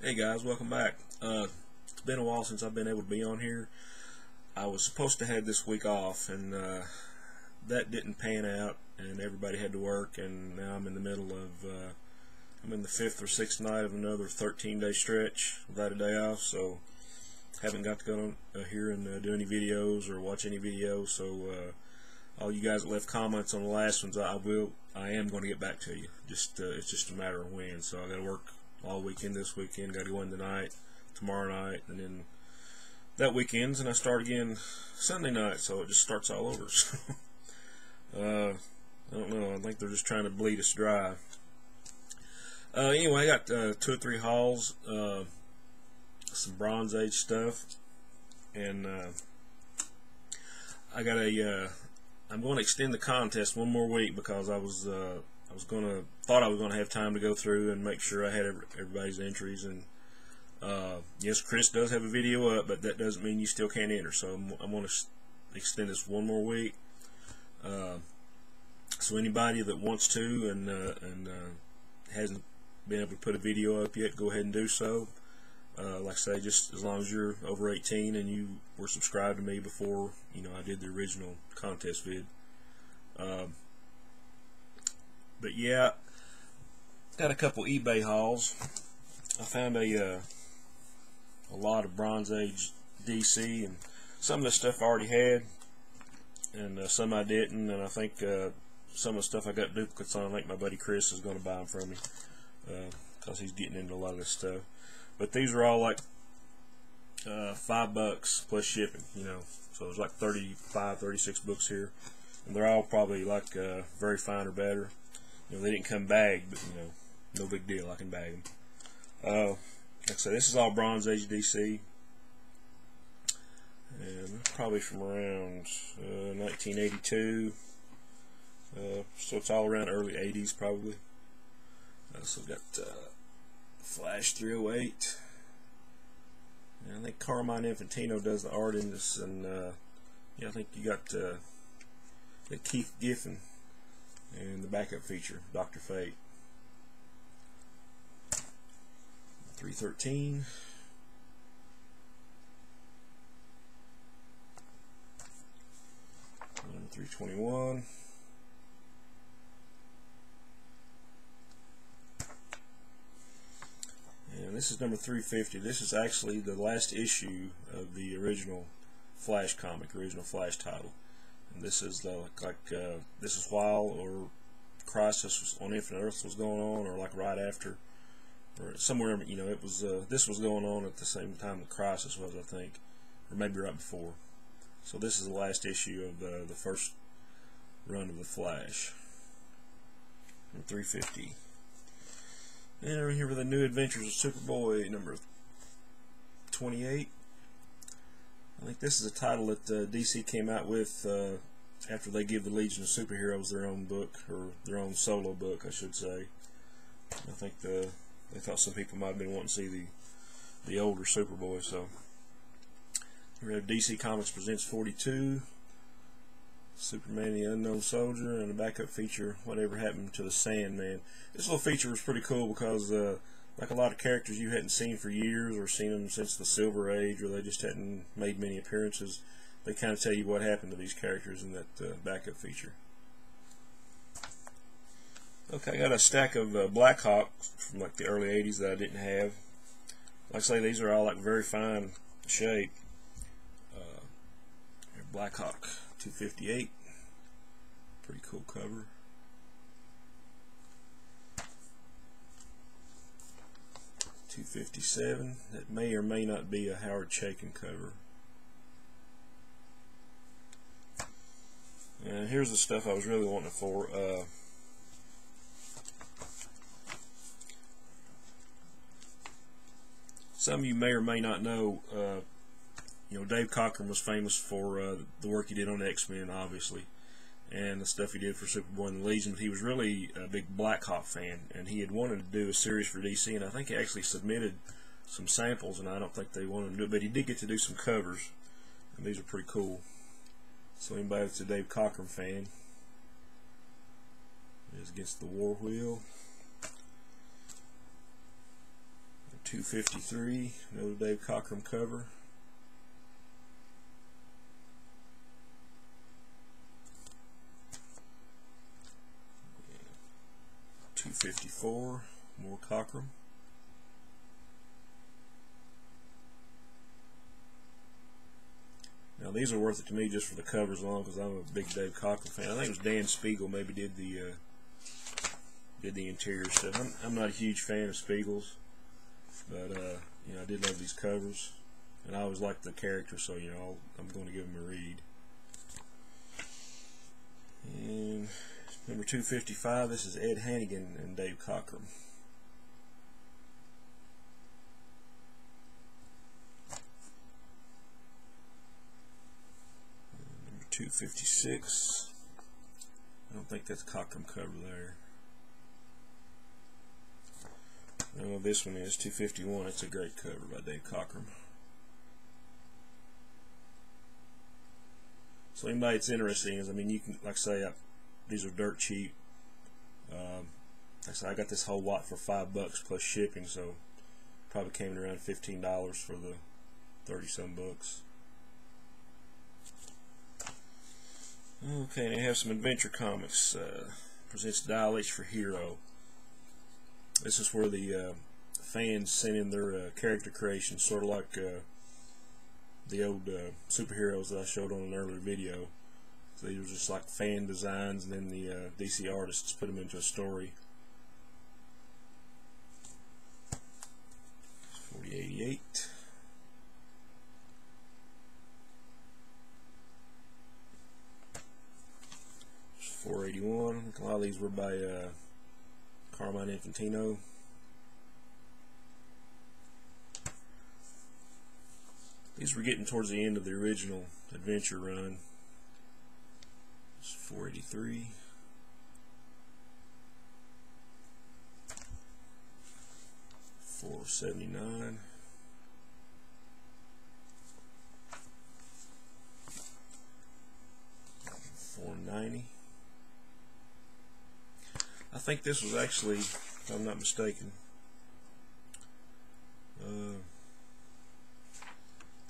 Hey guys, welcome back. It's been a while since I've been able to be on here. I was supposed to have this week off, and that didn't pan out, and everybody had to work, and now I'm in the middle of, I'm in the 5th or 6th night of another 13-day stretch without a day off, so haven't got to go on here and do any videos or watch any videos, so all you guys that left comments on the last ones, I am going to get back to you. It's just a matter of when, so I got to work all weekend this weekend, got to go in tonight, tomorrow night, and then that weekend's, and I start again Sunday night, so it just starts all over. So, I don't know, I think they're just trying to bleed us dry. Anyway, I got 2 or 3 hauls, some Bronze Age stuff, and I'm going to extend the contest one more week because I thought I was gonna have time to go through and make sure I had everybody's entries. And yes, Chris does have a video up, but that doesn't mean you still can't enter. So I'm going to extend this one more week. So anybody that wants to and hasn't been able to put a video up yet, go ahead and do so. Like I say, just as long as you're over 18 and you were subscribed to me before I did the original contest vid. But yeah, got a couple eBay hauls. I found a lot of Bronze Age DC, and some of the stuff I already had, and some I didn't, and I think some of the stuff I got duplicates on. I think my buddy Chris is going to buy them from me because he's getting into a lot of this stuff. But these are all like $5 plus shipping, so it's like 35, 36 books here, and they're all probably like very fine or better. They didn't come bagged, but no big deal. I can bag them. Like I said, this is all Bronze Age DC, and probably from around 1982. So it's all around early 80s probably. So we've got Flash 308. And I think Carmine Infantino does the art in this, and I think you got Keith Giffen and the backup feature, Dr. Fate. 313. And 321. And this is number 350. This is actually the last issue of the original Flash comic, original Flash title. And this is this is while or Crisis on Infinite Earths was going on, or like right after, or somewhere. It was this was going on at the same time that Crisis was, I think, or maybe right before. So this is the last issue of the first run of the Flash. And 350. And over here with the New Adventures of Superboy number 28. I think this is a title that DC came out with after they give the Legion of Superheroes their own book, or their own solo book, I should say. I think they thought some people might have been wanting to see the older Superboy. So we have DC Comics Presents 42, Superman the Unknown Soldier, and a backup feature, Whatever Happened to the Sandman. This little feature was pretty cool because like a lot of characters you hadn't seen for years, or seen them since the Silver Age, or they just hadn't made many appearances, they kind of tell you what happened to these characters in that backup feature. Okay, I got a stack of Black Hawk from like the early 80s that I didn't have. Like I say, these are all like very fine shape. Black Hawk 258, pretty cool cover. $257. That may or may not be a Howard Chaykin cover. And here's the stuff I was really wanting it for. Some of you may or may not know, Dave Cockrum was famous for the work he did on X-Men, obviously, and the stuff he did for Superboy and the Legion. But he was really a big Black Hawk fan, and he had wanted to do a series for DC, and I think he actually submitted some samples, and I don't think they wanted to do it, but he did get to do some covers, and these are pretty cool. So anybody that's a Dave Cockrum fan is Against the War Wheel. 253, another Dave Cockrum cover. Yeah. 254, more Cockrum. Now these are worth it to me just for the covers alone, because I'm a big Dave Cockrum fan. I think it was Dan Spiegel maybe did the interior stuff. I'm not a huge fan of Spiegel's, but you know, I did love these covers, and I always liked the character, so you know, I'm going to give them a read. And number 255, this is Ed Hannigan and Dave Cockrum. Number 256, I don't think that's Cockrum cover there. No, this one is 251. It's a great cover by Dave Cockrum. So anybody that's interested in, I mean, you can, like I say, these are dirt cheap. Like I say, I got this whole lot for $5 plus shipping, so probably came in around $15 for the 30-some bucks. Okay, they have some Adventure Comics. Presents Dial H for Hero. This is where the fans send in their character creations, sort of like the old superheroes that I showed on an earlier video. So these are just like fan designs, and then the DC artists put them into a story. 4088. There's 481. I think a lot of these were by Carmine Infantino. These were getting towards the end of the original Adventure run. It's 483. $479. $490. I think this was actually, if I'm not mistaken,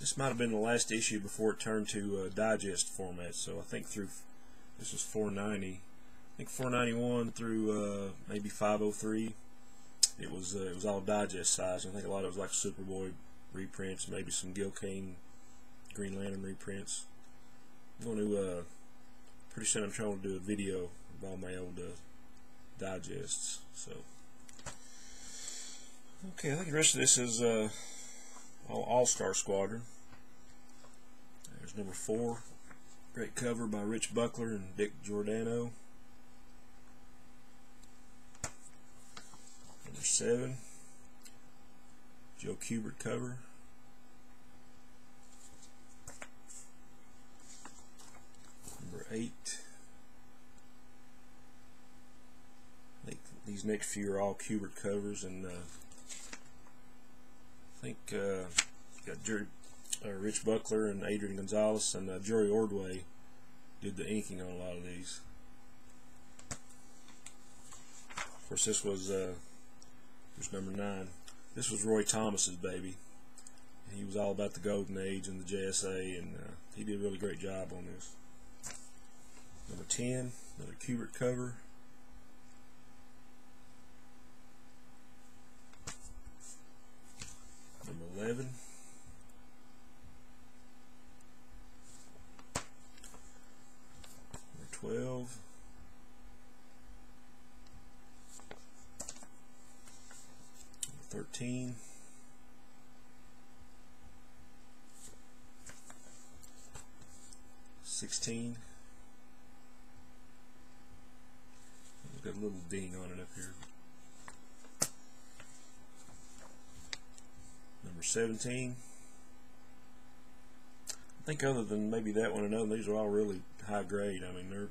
this might have been the last issue before it turned to digest format. So I think through, this was 490. I think 491 through maybe 503. It was all digest size. I think a lot of it was like Superboy reprints, maybe some Gil Kane Green Lantern reprints. I'm going to pretty soon I'm trying to do a video of all my old digests. So okay, I think the rest of this is All-Star Squadron. There's number 4, great cover by Rich Buckler and Dick Giordano. Number 7, Joe Kubert cover. Number 8. I think these next few are all Kubert covers, and I think got Rich Buckler and Adrian Gonzalez, and Jerry Ordway did the inking on a lot of these. Of course, this was here's number 9. This was Roy Thomas's baby. He was all about the Golden Age and the JSA, and he did a really great job on this. Number 10, another Kubert cover. Number 11. Number 12. Number 13. $16. It's got a little ding on it up here. Number 17. I think other than maybe that one and another, these are all really high grade. I mean, they're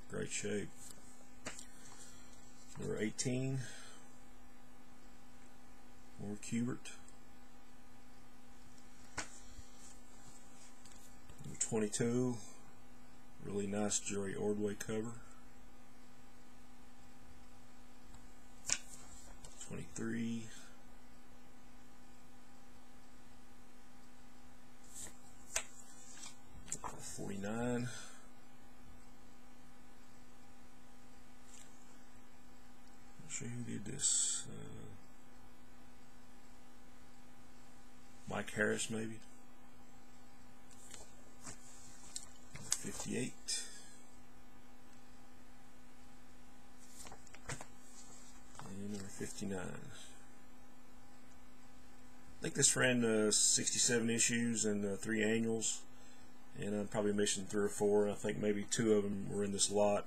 great shape. Number 18. More Kubert. Number 22. Really nice Jerry Ordway cover. 23. sure who did this. Mike Harris, maybe. 58. And number 59. I think this ran 67 issues and 3 annuals, and I'm probably missing 3 or 4. I think maybe 2 of them were in this lot,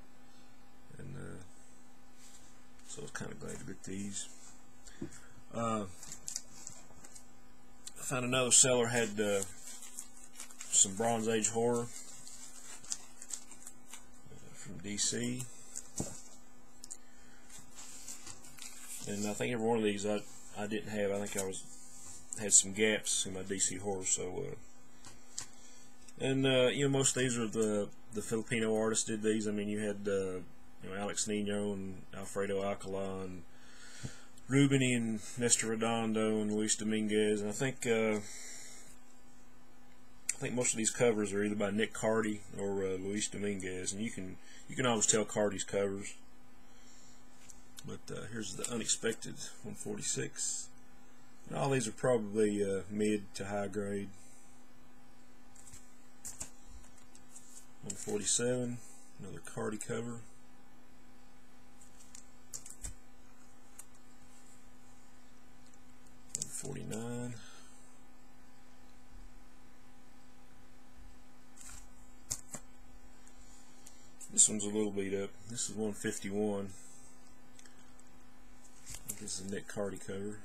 and so I was kind of glad to get these. I found another seller had some Bronze Age horror from DC, and I think every one of these I didn't have. I think I had some gaps in my DC horror. So and you know, most of these are the Filipino artists did these. I mean, you had you know, Alex Nino and Alfredo Alcala and Rubini and Nestor Redondo and Luis Dominguez, and I think most of these covers are either by Nick Cardy or Luis Dominguez, and you can always tell Cardy's covers. But here's the Unexpected 146. And all these are probably mid to high grade. 147, another Cardy cover. 149. This one's a little beat up. This is 151. I think this is a Nick Cardy cover.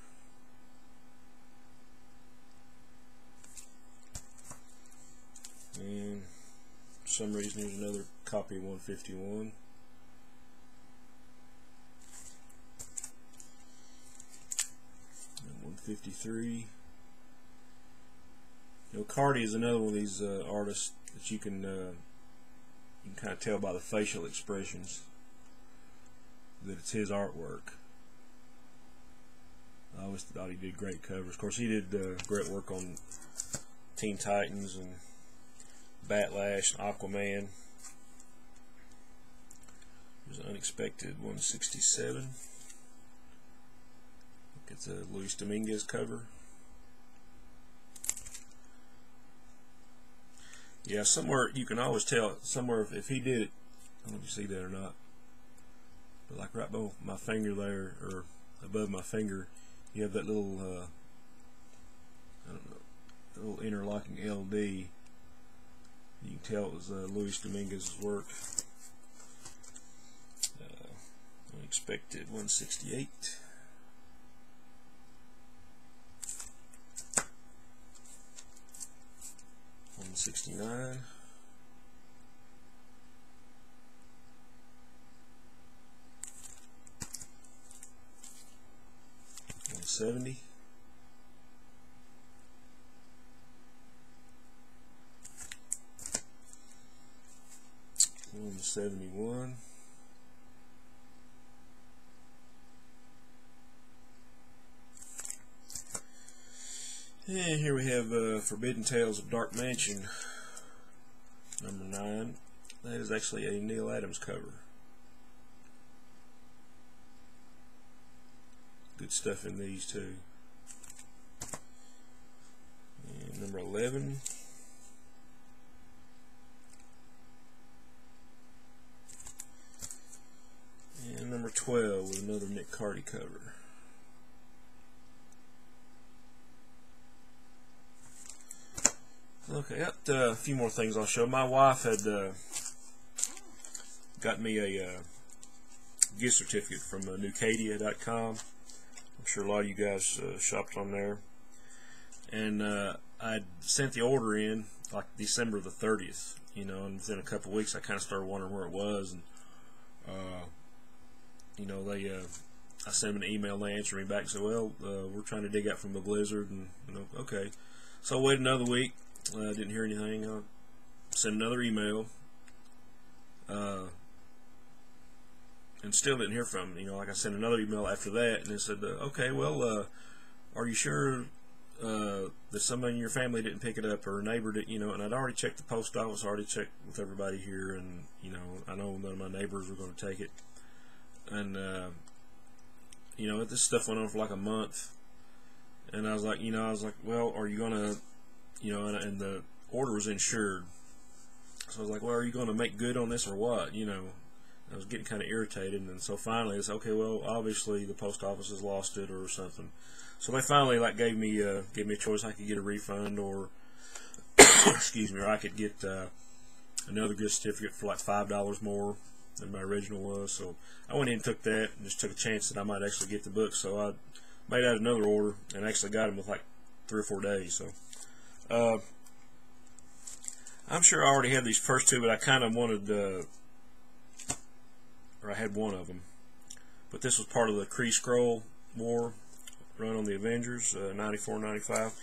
And for some reason there's another copy of 151. And 153. You know, Cardy is another one of these artists that you can kind of tell by the facial expressions that it's his artwork. I always thought he did great covers. Of course, he did great work on Teen Titans and Batlash and Aquaman. There's an Unexpected 167. It's a Luis Dominguez cover. Yeah, somewhere you can always tell somewhere if he did it. I don't know if you see that or not, but like right below my finger there, or above my finger, you have that little I don't know, little interlocking LD. You can tell it was Luis Dominguez's work. Unexpected 168. 169. 170. 171. And here we have Forbidden Tales of Dark Mansion, number 9. That is actually a Neal Adams cover. Good stuff in these too. And number 11. And number 12 with another Nick Cardy cover. Okay, got a few more things I'll show. My wife had got me a gift certificate from newcadia.com. I'm sure a lot of you guys shopped on there. And I sent the order in like December the 30th, you know, and within a couple of weeks I kind of started wondering where it was. And you know, I sent them an email and they answered me back and said, well, we're trying to dig out from the blizzard. And, you know, okay. So I waited another week. Didn't hear anything. I sent another email, and still didn't hear from them. You know, like I sent another email after that, and they said, "Okay, well, are you sure that somebody in your family didn't pick it up, or a neighbor did?" You know, and I'd already checked the post office, already checked with everybody here, and you know, I know none of my neighbors were going to take it, and this stuff went on for like a month, and I was like, well, are you gonna, and the order was insured, so I was like, well, are you gonna make good on this or what? I was getting kind of irritated, and so finally it's okay. Well, obviously the post office has lost it or something. So they finally gave me a choice. I could get a refund, or excuse me, or I could get another gift certificate for like $5 more than my original was. So I went in and took that, and just took a chance that I might actually get the book. So I made out another order and actually got them with like 3 or 4 days. So I'm sure I already had these first two, but I kind of wanted, or I had one of them. But this was part of the Kree Skrull War run on the Avengers, 94, 95.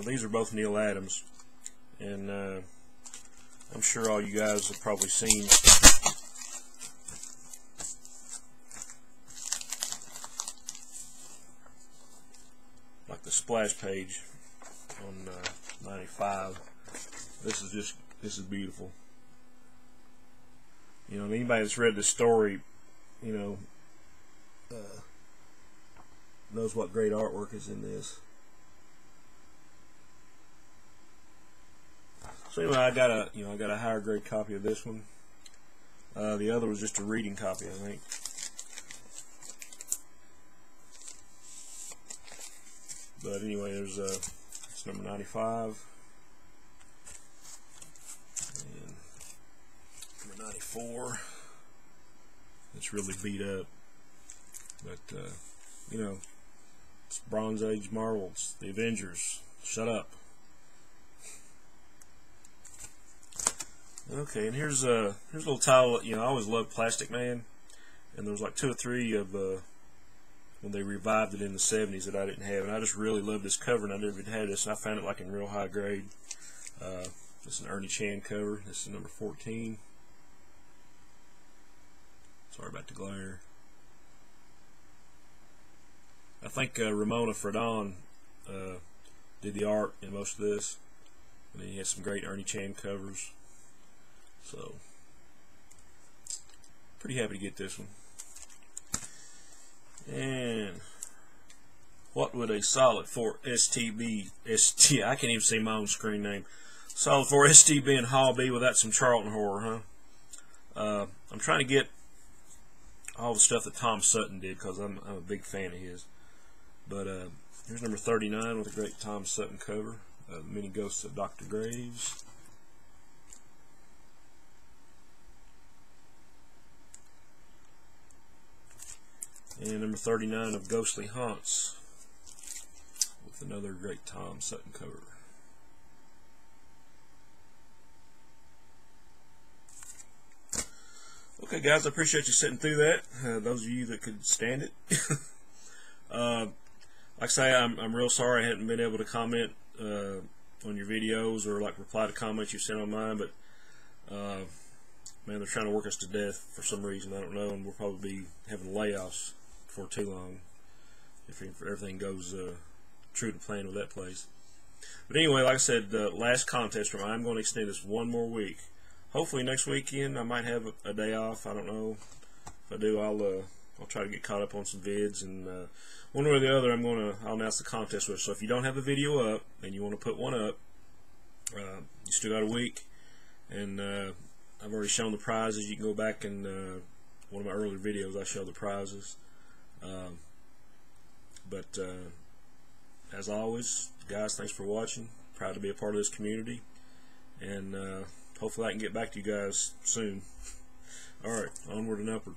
These are both Neal Adams, and I'm sure all you guys have probably seen like the splash page on 95. This is beautiful. Anybody that's read the story, knows what great artwork is in this. So anyway, I got a higher grade copy of this one. The other was just a reading copy, I think. But anyway, there's it's number 95 and number 94. It's really beat up, but it's Bronze Age Marvel. It's the Avengers. Shut up. Okay, and here's a little towel. I always loved Plastic Man, and there was like 2 or 3 of when they revived it in the 70s that I didn't have, and I just really loved this cover, and I never had this, and I found it like in real high grade. This is an Ernie Chan cover. This is number 14. Sorry about the glare. I think Ramona Fradon did the art in most of this, and then he has some great Ernie Chan covers. So, pretty happy to get this one. And what would a solid 4 STB I can't even say my own screen name. Solid 4 STB and Hall B without some Charlton horror, huh? I'm trying to get all the stuff that Tom Sutton did, because I'm a big fan of his. But here's number 39 with a great Tom Sutton cover, Many Ghosts of Dr. Graves. And number 39 of Ghostly Haunts with another great Tom Sutton cover. Okay, guys, I appreciate you sitting through that. Those of you that could stand it. Like I say, I'm real sorry I hadn't been able to comment on your videos or reply to comments you sent on mine, but man, they're trying to work us to death for some reason. I don't know, and we'll probably be having layoffs for too long if everything goes true to plan with that place. But anyway, like I said, the last contest room, I'm going to extend this 1 more week. Hopefully next weekend I might have a day off. I don't know. If I do, I'll try to get caught up on some vids, and one way or the other I'll announce the contest with. So if you don't have a video up and you want to put one up, you still got a week, and I've already shown the prizes. You can go back and one of my earlier videos I show the prizes. But as always, guys, thanks for watching. Proud to be a part of this community, and hopefully I can get back to you guys soon. Alright, onward and upward.